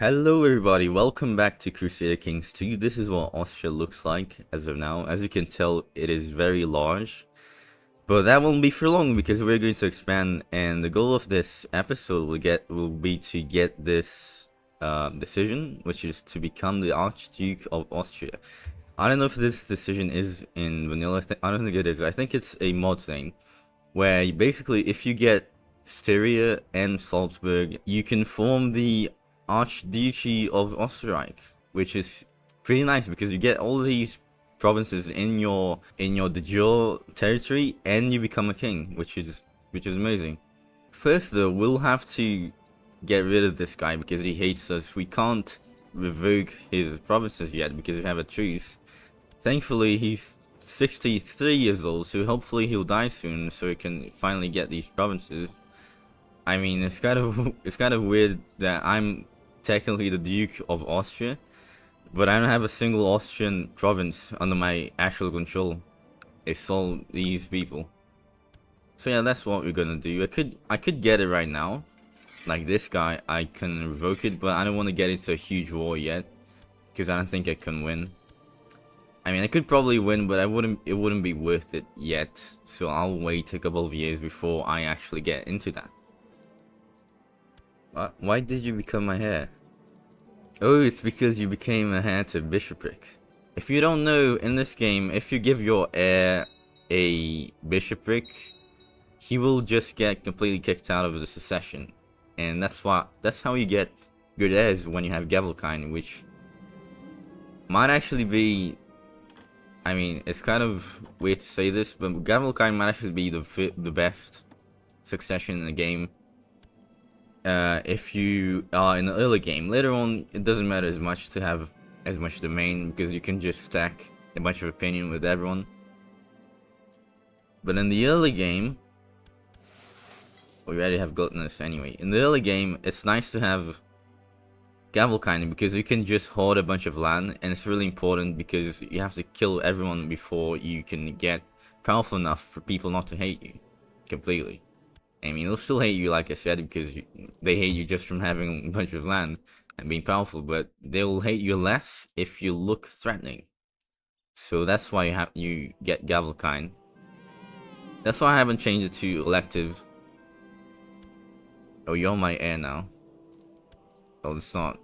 Hello everybody, welcome back to Crusader Kings II. This is what Austria looks like as of now. As you can tell, it is very large. But that won't be for long because we're going to expand, and the goal of this episode will be to get this decision, which is to become the Archduke of Austria. I don't know if this decision is in vanilla. I don't think it is. I think it's a mod thing where basically if you get Styria and Salzburg, you can form the Archduchy of Austria, which is pretty nice because you get all these provinces in your de jure territory and you become a king, which is amazing. First though, we'll have to get rid of this guy because he hates us. We can't revoke his provinces yet because we have a truce. Thankfully, he's 63 years old, so hopefully he'll die soon so he can finally get these provinces. I mean, it's kind of weird that I'm technically the Duke of Austria, but I don't have a single Austrian province under my actual control. It's all these people. So yeah, that's what we're gonna do. I could get it right now. Like this guy, I can revoke it, but I don't want to get into a huge war yet because I don't think I can win. I mean, I could probably win, but it wouldn't be worth it yet. So I'll wait a couple of years before I actually get into that. Why did you become my heir? Oh, it's because you became a heir to bishopric. If you don't know, in this game, if you give your heir a bishopric, he will just get completely kicked out of the succession. And that's how you get good heirs when you have Gavelkind, which might actually be, I mean, it's kind of weird to say this, but Gavelkind might actually be the best succession in the game. If you are in the early game. Later on, it doesn't matter as much to have as much domain because you can just stack a bunch of opinion with everyone. But in the early game, we already have gluttonous anyway. In the early game, it's nice to have Gavelkind because you can just hoard a bunch of land, and it's really important because you have to kill everyone before you can get powerful enough for people not to hate you completely. I mean, they'll still hate you, like I said, because they hate you just from having a bunch of land and being powerful, but they'll hate you less if you look threatening. So that's why you get Gavelkind. That's why I haven't changed it to elective. Oh, you're my heir now. Oh, it's not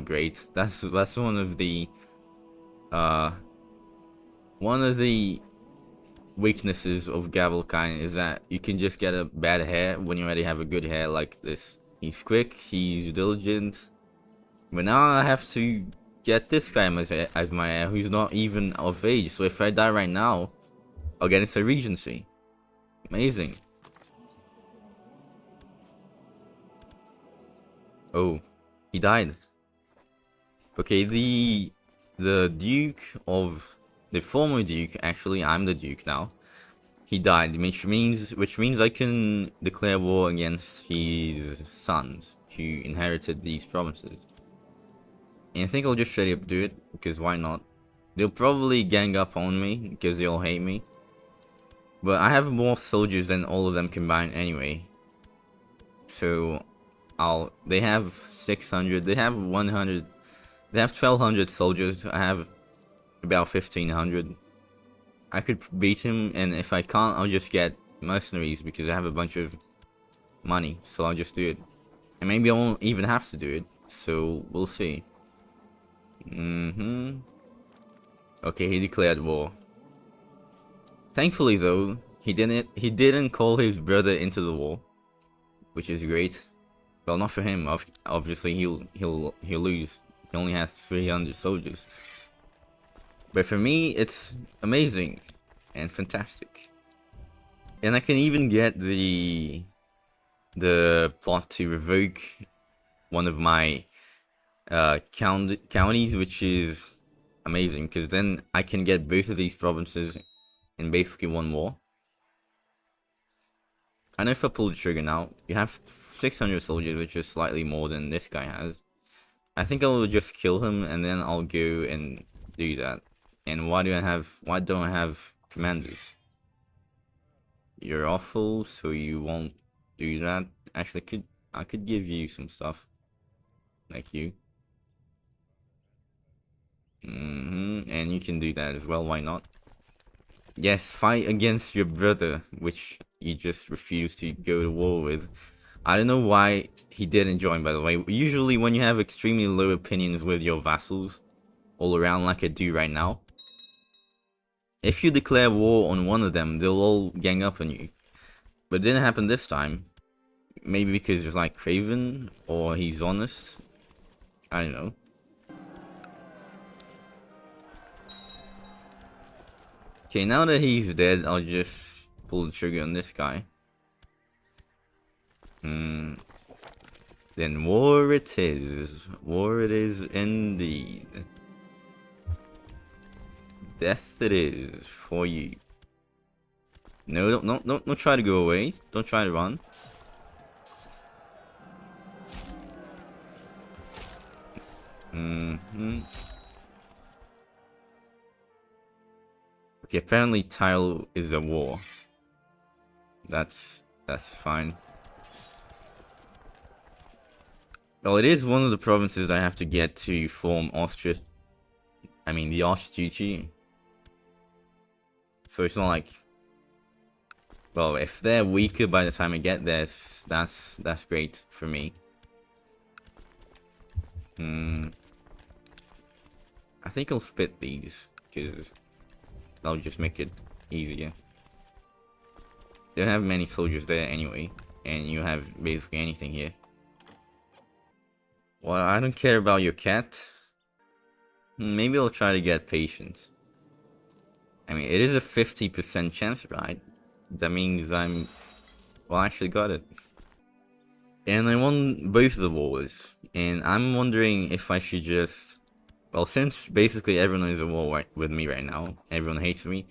great. That's one of the weaknesses of Gavelkind is that you can just get a bad hair when you already have a good hair like this. He's quick, he's diligent, but now I have to get this guy as my heir who's not even of age, so if I die right now, I'll get into Regency. Amazing. Oh, he died. Okay, the Duke of the former Duke, actually I'm the Duke now. He died, which means I can declare war against his sons who inherited these provinces. And I think I'll just straight up do it because why not? They'll probably gang up on me because they all hate me. But I have more soldiers than all of them combined anyway. So they have 600, they have 100, they have 1200 soldiers. I have about 1500. I could beat him, and if I can't, I'll just get mercenaries because I have a bunch of money, so I'll just do it. And maybe I won't even have to do it, so we'll see. Okay, he declared war. Thankfully though, he didn't call his brother into the war, which is great. Well, not for him. Obviously, he'll lose. He only has 300 soldiers. But for me, it's amazing and fantastic. And I can even get the plot to revoke one of my counties, which is amazing because then I can get both of these provinces in basically one war. I know if I pull the trigger now, you have 600 soldiers, which is slightly more than this guy has. I think I will just kill him and then I'll go and do that. And why don't I have commanders? You're awful, so you won't do that. Actually, I could give you some stuff. Like you. and you can do that as well, why not? Yes, fight against your brother, which you just refused to go to war with. I don't know why he didn't join, by the way. Usually when you have extremely low opinions with your vassals, all around like I do right now, if you declare war on one of them, they'll all gang up on you. But it didn't happen this time. Maybe because he's like craven, or he's honest. I don't know. Okay, now that he's dead, I'll just pull the trigger on this guy. Then war it is. War it is indeed. Death it is for you. No, don't try to go away. Don't try to run. Okay, apparently tile is a war. That's fine. Well, it is one of the provinces I have to get to form Austria. I mean, the Archduchy. So it's not like, well, if they're weaker by the time I get there, that's great for me. I think I'll split these because that'll just make it easier. They don't have many soldiers there anyway, and you have basically anything here. Well, I don't care about your cat. Maybe I'll try to get patience. I mean, it is a 50% chance, right? That means well, I actually got it. And I won both of the wars. And I'm wondering if I should just... Well, since basically everyone is at war with me right now, everyone hates me,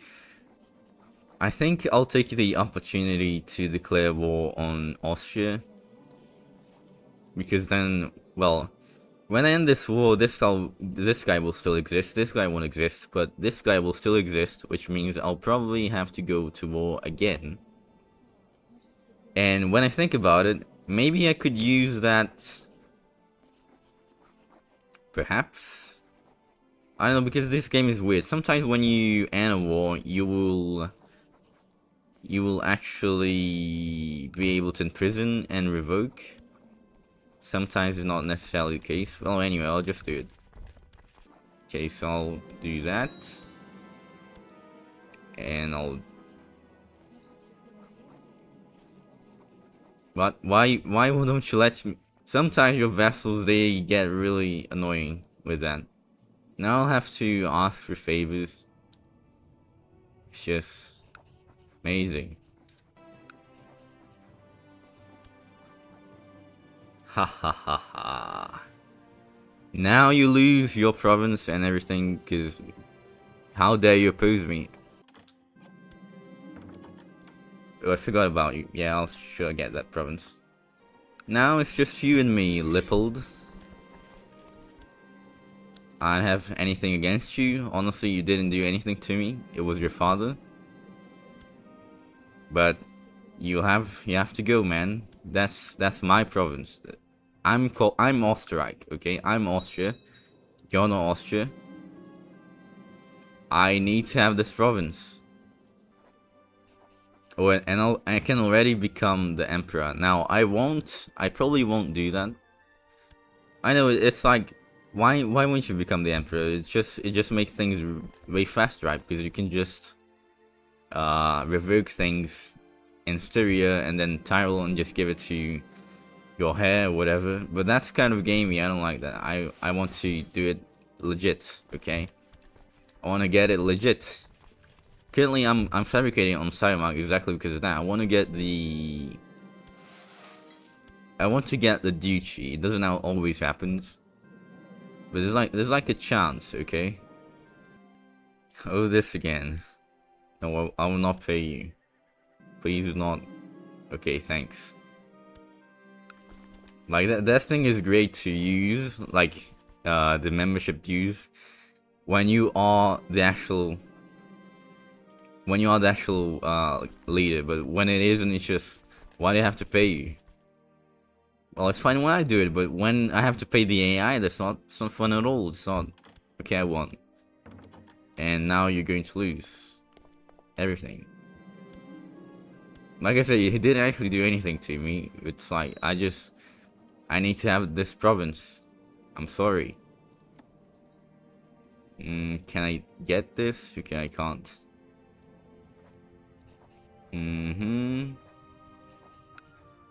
I think I'll take the opportunity to declare war on Austria. Because then, well, when I end this war, this guy will still exist, this guy won't exist, but this guy will still exist, which means I'll probably have to go to war again. And when I think about it, maybe I could use that... Perhaps? I don't know, because this game is weird. Sometimes when you end a war, you will actually be able to imprison and revoke. Sometimes it's not necessarily the case. Well, anyway, I'll just do it. Okay, so I'll do that. And I'll... But why don't you let me... Sometimes your vassals, they get really annoying with that. Now I'll have to ask for favors. It's just amazing. Ha ha ha ha. Now you lose your province and everything, because how dare you oppose me? Oh, I forgot about you. Yeah, I'll sure get that province. Now it's just you and me, Lippold. I don't have anything against you. Honestly, you didn't do anything to me. It was your father. But you have to go, man. That's my province. I'm Österreich, okay? I'm Austria. You're not Austria. I need to have this province. Oh, and I can already become the emperor. Now, I probably won't do that. I know, it's like, why wouldn't you become the emperor? It just makes things way faster, right? Because you can just revoke things in Styria and then Tyrol and just give it to your hair or whatever. But that's kind of gamey. I don't like that. I want to do it legit, okay? I want to get it legit. Currently, I'm fabricating on Cybermark exactly because of that. I want to get the duchy. It doesn't always happens, but there's like a chance, okay? Oh, this again. No, I will not pay you. Please do not. Okay, thanks. Like that thing is great to use, like the membership dues, when you are the actual leader. But when it isn't, it's just, why do I have to pay you? Well, it's fine when I do it, but when I have to pay the AI, it's not fun at all. It's not okay. I won't. and now you're going to lose everything. Like I said, he didn't actually do anything to me. It's like, I need to have this province. I'm sorry. Can I get this? Okay, I can't.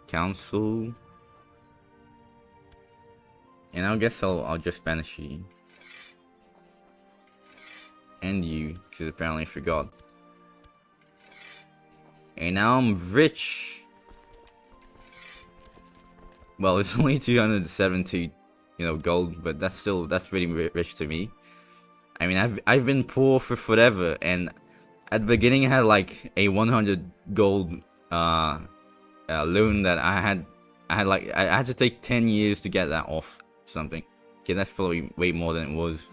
Council. And I guess I'll just banish you. And you, because apparently I forgot. And now I'm rich. Well, it's only 270, gold, but that's really rich to me. I mean, I've been poor for forever, and at the beginning I had like a 100 gold loan that I had to take 10 years to get that off something. Okay, that's probably way more than it was,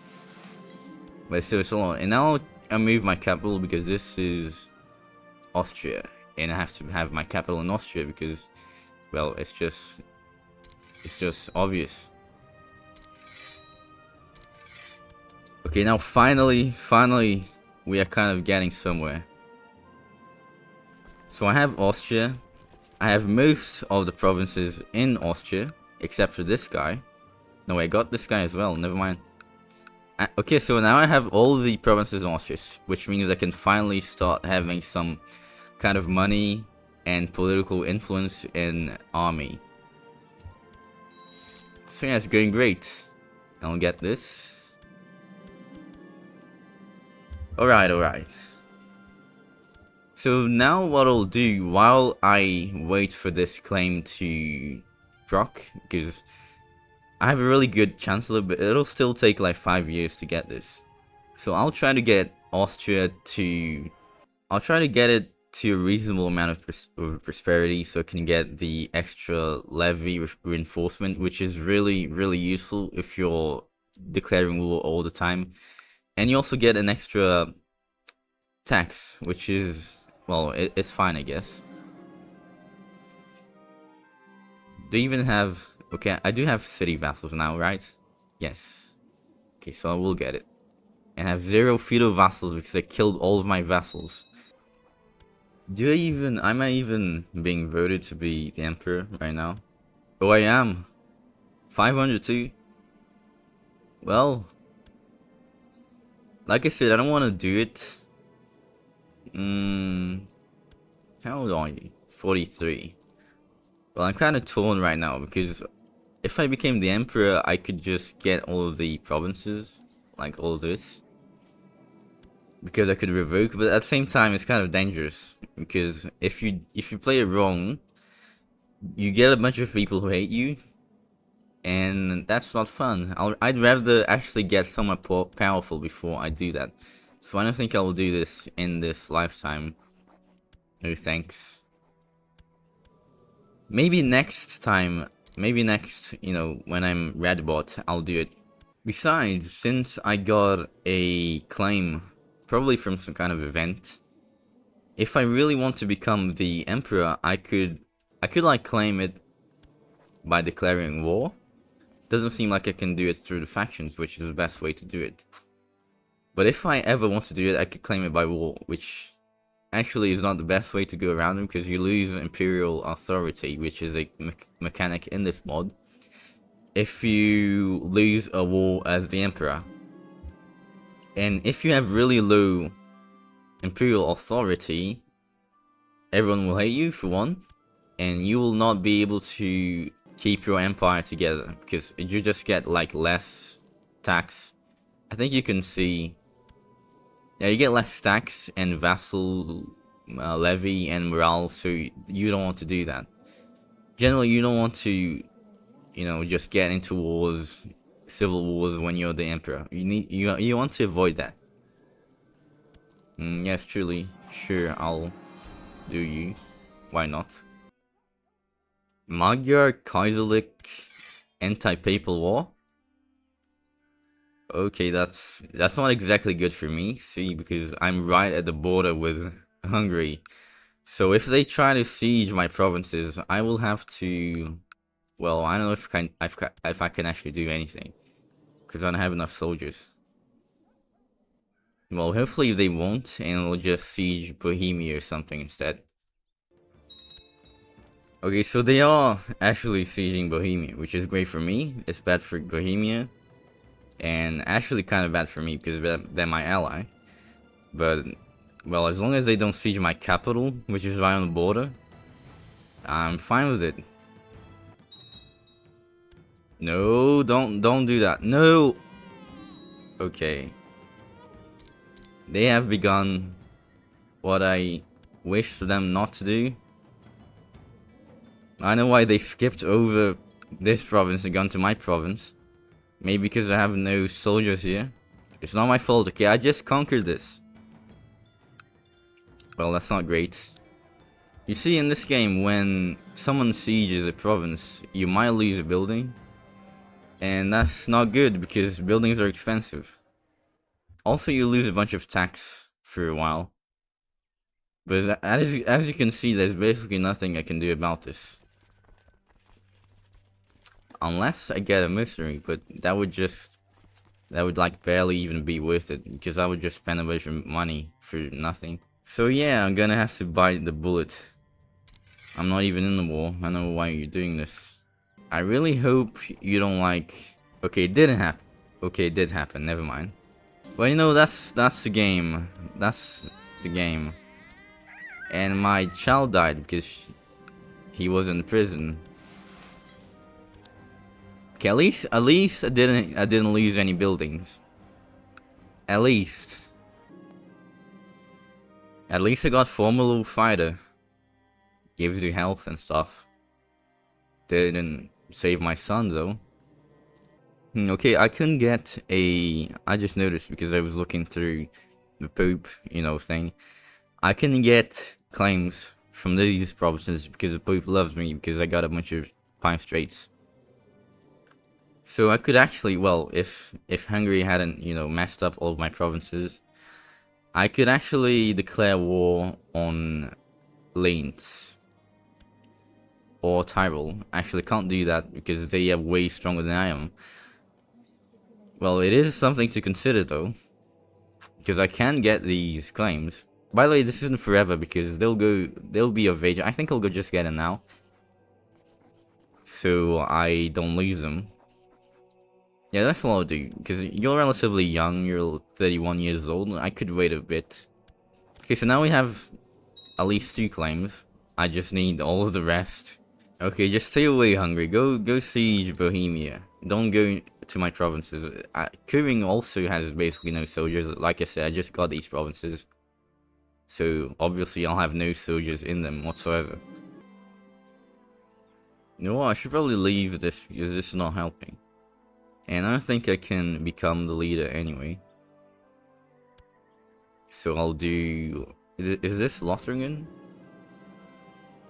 but still it's a lot. And now I move my capital because this is Austria, and I have to have my capital in Austria because, well, it's just obvious. Okay, now finally, we are kind of getting somewhere. So I have Austria. I have most of the provinces in Austria, except for this guy. No, I got this guy as well, never mind. Okay, so now I have all the provinces in Austria, which means I can finally start having some kind of money and political influence in army. So yeah, it's going great. I'll get this. Alright. So now what I'll do while I wait for this claim to proc, because I have a really good chancellor, but it'll still take like 5 years to get this. So I'll try to get Austria to... I'll try to get it to a reasonable amount of prosperity so it can get the extra levy reinforcement, which is really useful if you're declaring war all the time. And you also get an extra tax, which is, well, it's fine, I guess. Do you even have... Okay, I do have city vassals now, right? Yes. Okay, so I will get it. And have 0 feudal vassals because I killed all of my vassals. Am I even being voted to be the emperor right now? Oh, I am. 502. Well, like I said, I don't want to do it. How old are you? 43. Well, I'm kind of torn right now because if I became the emperor, I could just get all of the provinces, like all this, because I could revoke. But at the same time, it's kind of dangerous because if you play it wrong, you get a bunch of people who hate you, and that's not fun. I'd rather actually get someone powerful before I do that. So I don't think I will do this in this lifetime. No thanks. Maybe next time, when I'm Redbot, I'll do it. Besides, since I got a claim, probably from some kind of event, if I really want to become the emperor, I could like claim it by declaring war. Doesn't seem like I can do it through the factions, which is the best way to do it. But if I ever want to do it, I could claim it by war, which actually is not the best way to go around them because you lose imperial authority, which is a mechanic in this mod, if you lose a war as the emperor. And if you have really low imperial authority, everyone will hate you for one, and you will not be able to keep your empire together because you just get like less tax. I think you can see, yeah, you get less tax and vassal levy and morale, so you don't want to do that. Generally, you don't want to, just get into wars, civil wars when you're the emperor. You want to avoid that. Yes, truly. Sure, I'll do you. Why not? Magyar Kaiserlich anti-papal war? Okay, that's not exactly good for me, see, because I'm right at the border with Hungary. So if they try to siege my provinces, I will have to... Well, I don't know if I can actually do anything, because I don't have enough soldiers. Well, hopefully they won't, and we'll just siege Bohemia or something instead. Okay, so they are actually sieging Bohemia, which is great for me. It's bad for Bohemia, and actually kind of bad for me because they're my ally. But, well, as long as they don't siege my capital, which is right on the border, I'm fine with it. No, don't do that. No! Okay. They have begun what I wish for them not to do. I know why they skipped over this province and gone to my province. Maybe because I have no soldiers here. It's not my fault, okay? I just conquered this. Well, that's not great. You see, in this game, when someone sieges a province, you might lose a building. And that's not good because buildings are expensive. Also, you lose a bunch of tax for a while. But as you can see, there's basically nothing I can do about this. Unless I get a mercenary, but that would like barely even be worth it, because I would just spend a bunch of money for nothing. So yeah, I'm gonna have to bite the bullet. I'm not even in the war. I know why you're doing this. I really hope you don't like... Okay, it didn't happen. Okay, it did happen, never mind. Well, you know, that's the game. That's the game. And my child died because he was in prison. Okay, at least I didn't lose any buildings. At least I got Formula Fighter. Gives you health and stuff. Didn't save my son though. Okay, I couldn't get a... I just noticed because I was looking through the Pope, you know, thing. I couldn't get claims from these provinces because the Pope loves me because I got a bunch of Pine Straits. So I could actually, well, if Hungary hadn't, you know, messed up all of my provinces, I could actually declare war on Linz or Tyrol. Actually, can't do that because they are way stronger than I am. Well, it is something to consider though, because I can get these claims. By the way, this isn't forever because they'll be of age. I think I'll go just get them now, so I don't lose them. Yeah, that's what I'll do, because you're relatively young, you're 31 years old, I could wait a bit. Okay, so now we have at least 2 claims. I just need all of the rest. Okay, just stay away, Hungary. Go siege Bohemia. Don't go to my provinces. Kuring also has basically no soldiers. Like I said, I just got these provinces. So, obviously, I'll have no soldiers in them whatsoever. You know what, I should probably leave this, because this is not helping. And I don't think I can become the leader anyway. So I'll do... Is this Lothringen?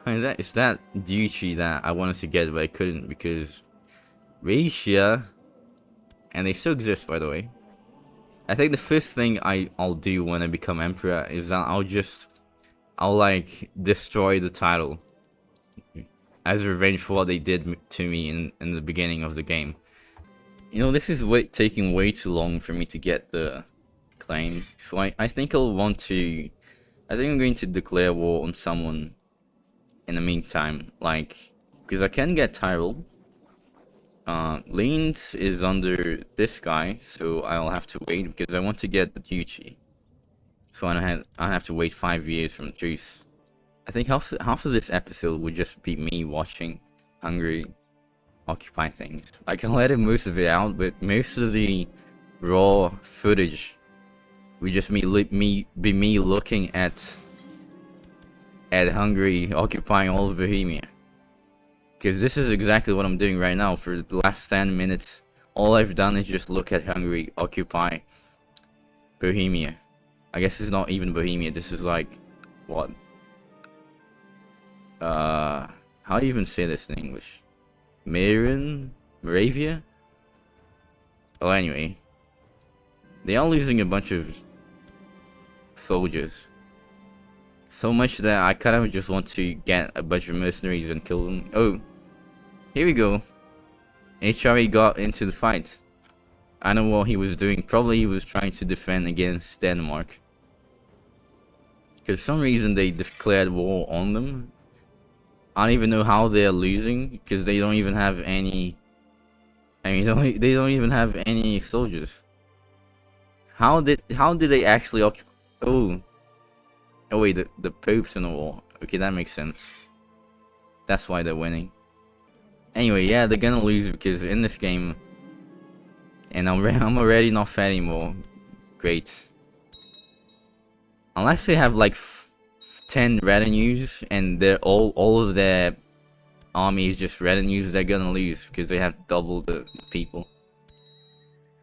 I mean, it's that duchy that I wanted to get, but I couldn't because... Raetia... And they still exist, by the way. I think the first thing I'll do when I become emperor is that I'll like destroy the title. As revenge for what they did to me in the beginning of the game. You know, this is taking way too long for me to get the claim. So I think I'll want to... I think I'm going to declare war on someone in the meantime. Like, because I can get Tyrol. Linz is under this guy, so I'll have to wait because I want to get the duchy. So I'll have to wait 5 years from the truce. I think half of this episode would just be me watching Hungary occupy things. I can let most of it out, but most of the raw footage would just be me looking at Hungary occupying all of Bohemia. Because this is exactly what I'm doing right now. For the last 10 minutes, all I've done is just look at Hungary occupy Bohemia. I guess it's not even Bohemia, this is like, what? How do you even say this in English? Moravia? Well, anyway. They are losing a bunch of soldiers. So much that I kind of just want to get a bunch of mercenaries and kill them. Oh, here we go. HRE got into the fight. I know what he was doing. Probably he was trying to defend against Denmark. Because for some reason they declared war on them. I don't even know how they're losing, because they don't even have any... I mean, they don't even have any soldiers. How did they actually occupy... Oh. Oh wait, the Pope's in the war. Okay, that makes sense. That's why they're winning. Anyway, yeah, they're gonna lose because in this game... And I'm already not fat anymore. Great. Unless they have like 10 retinues and they're all of their army is just retinues, they're gonna lose because they have double the people.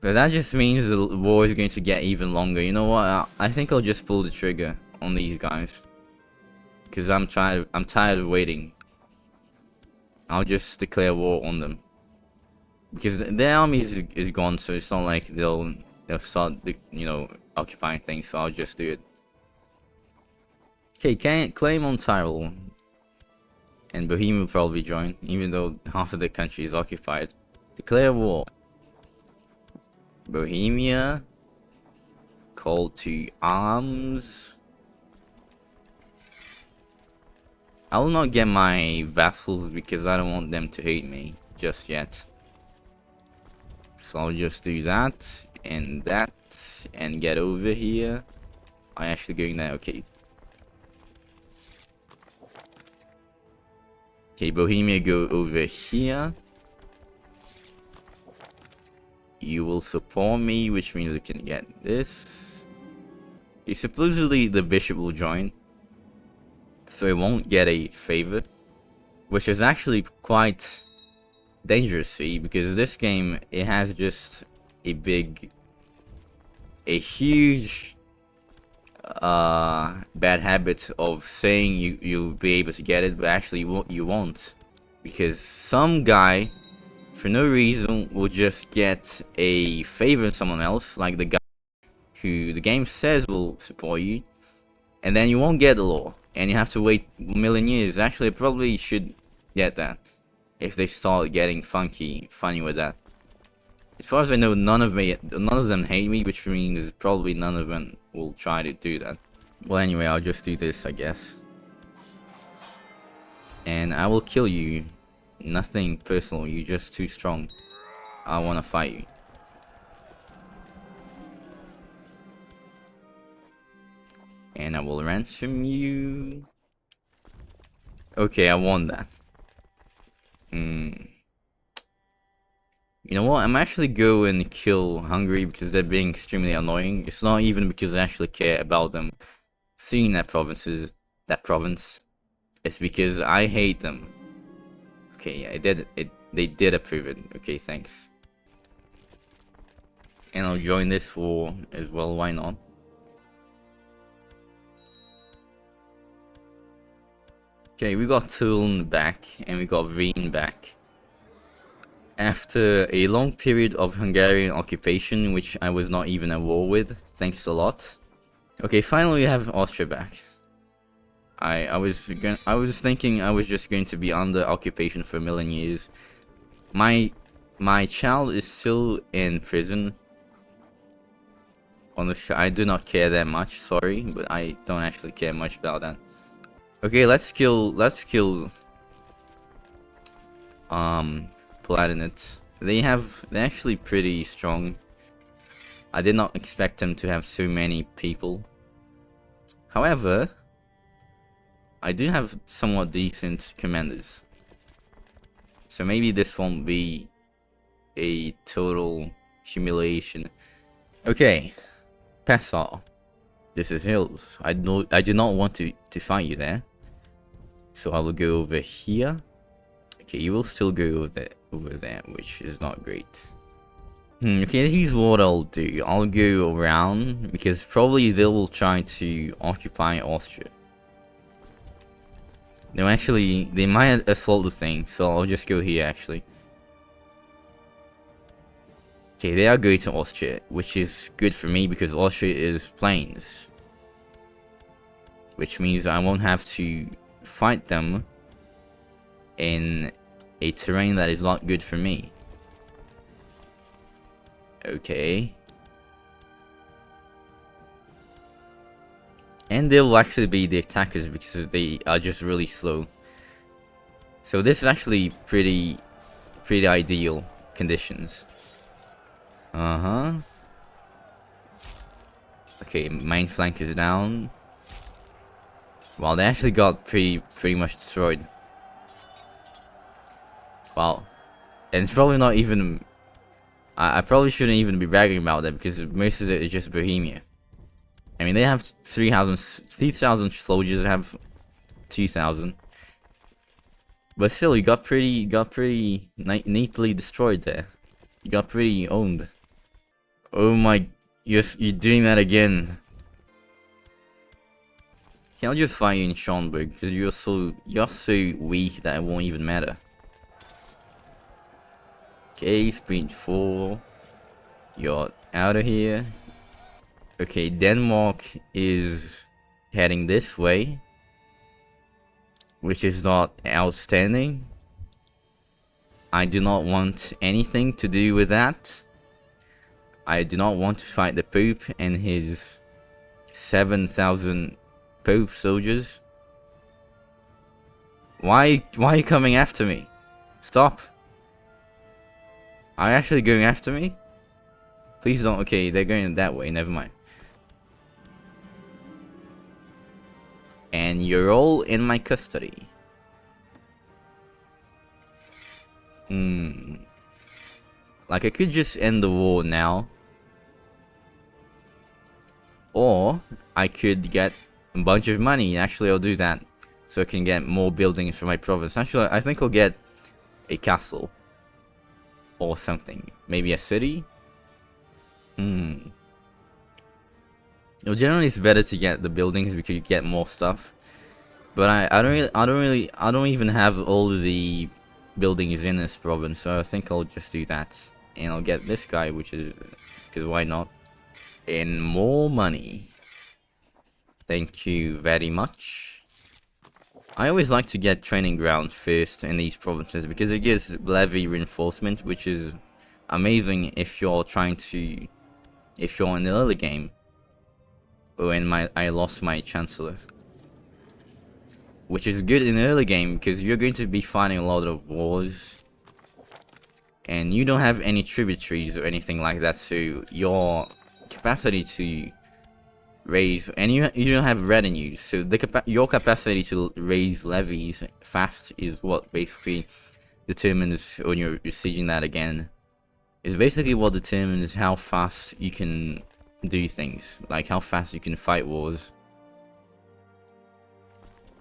But that just means the war is going to get even longer. You know what? I think I'll just pull the trigger on these guys because I'm tired of waiting. I'll just declare war on them because their army is gone, so it's not like they'll start occupying things. So I'll just do it. Okay, can't claim on Tyrol. And Bohemia will probably join, even though half of the country is occupied. Declare war. Bohemia. Call to arms. I will not get my vassals because I don't want them to hate me just yet. So I'll just do that and get over here. I'm actually going there, okay. Okay, Bohemia, go over here. You will support me, which means we can get this. Okay, supposedly the bishop will join, so it won't get a favor, which is actually quite dangerous, see, because this game, it has just a huge bad habit of saying you'll be able to get it, but actually you won't, because some guy for no reason will just get a favor in someone else, like the guy who the game says will support you, and then you won't get the law and you have to wait a million years. Actually, I probably should get that if they start getting funny with that. As far as I know, none of them hate me, which means probably none of them will try to do that. Well, anyway, I'll just do this, I guess. And I will kill you. Nothing personal, you're just too strong. I want to fight you. And I will ransom you. Okay, I won that. You know what? I'm actually going to kill Hungary because they're being extremely annoying. It's not even because I actually care about them seeing that province. It's because I hate them. Okay, yeah, they did approve it. Okay, thanks. And I'll join this war as well, why not? Okay, we got Tulln back and we got Wien back. After a long period of Hungarian occupation, which I was not even at war with, thanks a lot. Okay, finally we have Austria back. I was thinking I was just going to be under occupation for a million years. My child is still in prison. Honestly, I do not care that much, sorry, but I don't actually care much about that. Okay, let's kill Palatinate. They're actually pretty strong. I did not expect them to have so many people. However, I do have somewhat decent commanders. So maybe this won't be a total humiliation. Okay, Passau. This is hills. I do not want to fight you there. So I will go over here. Okay, you will still go over there, which is not great. Okay, here's what I'll do. I'll go around because probably they will try to occupy Austria. No, actually, they might assault the thing, so I'll just go here actually. Okay, they are going to Austria, which is good for me because Austria is plains. Which means I won't have to fight them in a terrain that is not good for me. Okay. And they'll actually be the attackers because they are just really slow. So this is actually pretty ideal conditions. Uh-huh. Okay, main flank is down. Wow, they actually got pretty much destroyed. Wow. And it's probably not even... I probably shouldn't even be bragging about that because most of it is just Bohemia. I mean, they have 3,000 soldiers, have 2,000. But still, you got pretty neatly destroyed there. You got pretty owned. Oh my, you're doing that again. Can I just fight you in Schonberg? Because you're so weak that it won't even matter. Okay, speed 4. You're out of here. Okay, Denmark is heading this way, which is not outstanding. I do not want anything to do with that. I do not want to fight the Pope and his 7,000 Pope soldiers. Why are you coming after me? Stop. Are you actually going after me? Please don't. Okay, they're going that way. Never mind. And you're all in my custody. Like, I could just end the war now. Or I could get a bunch of money. Actually, I'll do that. So I can get more buildings for my province. Actually, I think I'll get a castle. Or something. Maybe a city? Well, generally it's better to get the buildings because you get more stuff. But I don't even have all the buildings in this province, so I think I'll just do that. And I'll get this guy, which is, because why not? And more money. Thank you very much. I always like to get training grounds first in these provinces because it gives levy reinforcement, which is amazing if you're trying to, if you're in the early game. When I lost my chancellor, which is good in the early game because you're going to be fighting a lot of wars, and you don't have any tributaries or anything like that, so your capacity to raise, and you don't have revenues, so your capacity to raise levies fast is what basically determines when you're sieging that again. Is basically what determines how fast you can do things, like how fast you can fight wars.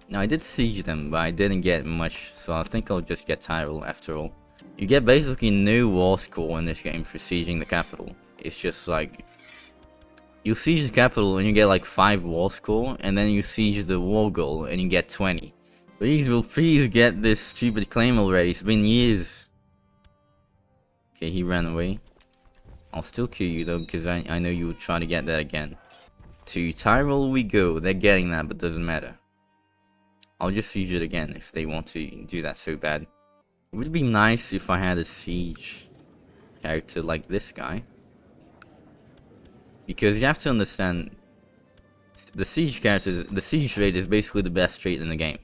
Now I did siege them, but I didn't get much, so I think I'll just get Tyrol after all. You get basically no war score in this game for sieging the capital. It's just like, you siege the capital and you get like 5 war score, and then you siege the war goal and you get 20. Please get this stupid claim already, it's been years. Okay, he ran away. I'll still kill you though, because I know you would try to get that again. To Tyrol we go. They're getting that, but doesn't matter. I'll just siege it again if they want to do that so bad. It would be nice if I had a siege character like this guy. Because you have to understand, the siege characters, the siege rate is basically the best trait in the game.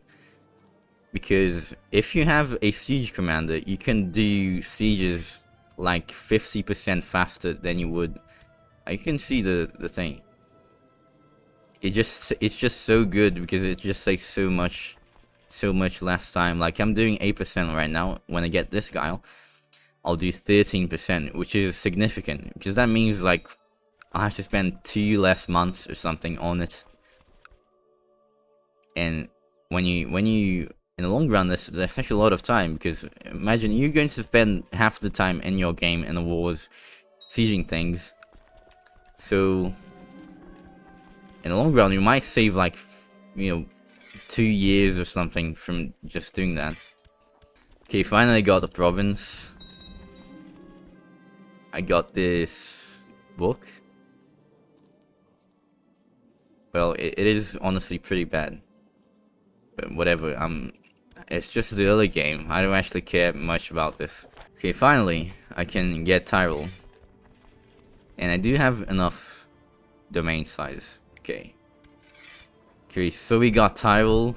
Because if you have a siege commander, you can do sieges like 50% faster than you would. You can see the thing. It's just so good because it just takes so much less time. Like, I'm doing 8% right now. When I get this guy, I'll do 13%, which is significant because that means like I have to spend 2 less months or something on it. And when you in the long run, that's actually a lot of time, because imagine you're going to spend half the time in your game in the wars sieging things. So in the long run, you might save like, 2 years or something from just doing that. Okay, finally got the province. I got this book. Well, it is honestly pretty bad. But whatever, it's just the early game. I don't actually care much about this. Okay, finally, I can get Tyrol. And I do have enough domain size. Okay. Okay, so we got Tyrol,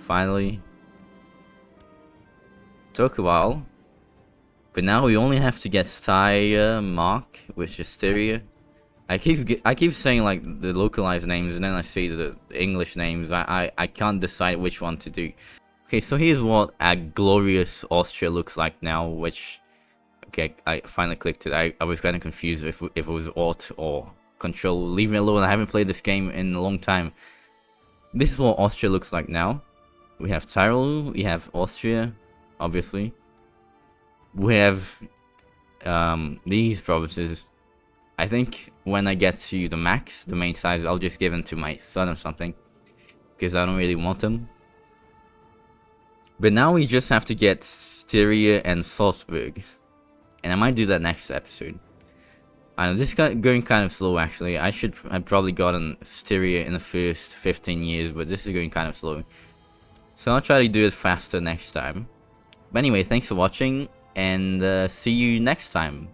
finally. Took a while. But now we only have to get Styria, Mark, which is Styria. I keep saying like the localized names, and then I say the English names. I can't decide which one to do. Okay, so here's what a glorious Austria looks like now, which... Okay, I finally clicked it. I was kind of confused if it was Alt or Control. Leave me alone, I haven't played this game in a long time. This is what Austria looks like now. We have Tyrol, we have Austria, obviously. We have these provinces. I think when I get to the max, the main size, I'll just give them to my son or something, because I don't really want them. But now we just have to get Styria and Salzburg, and I might do that next episode. I know this is going kind of slow actually. I've probably gotten Styria in the first 15 years, but this is going kind of slow. So I'll try to do it faster next time. But anyway, thanks for watching, and see you next time.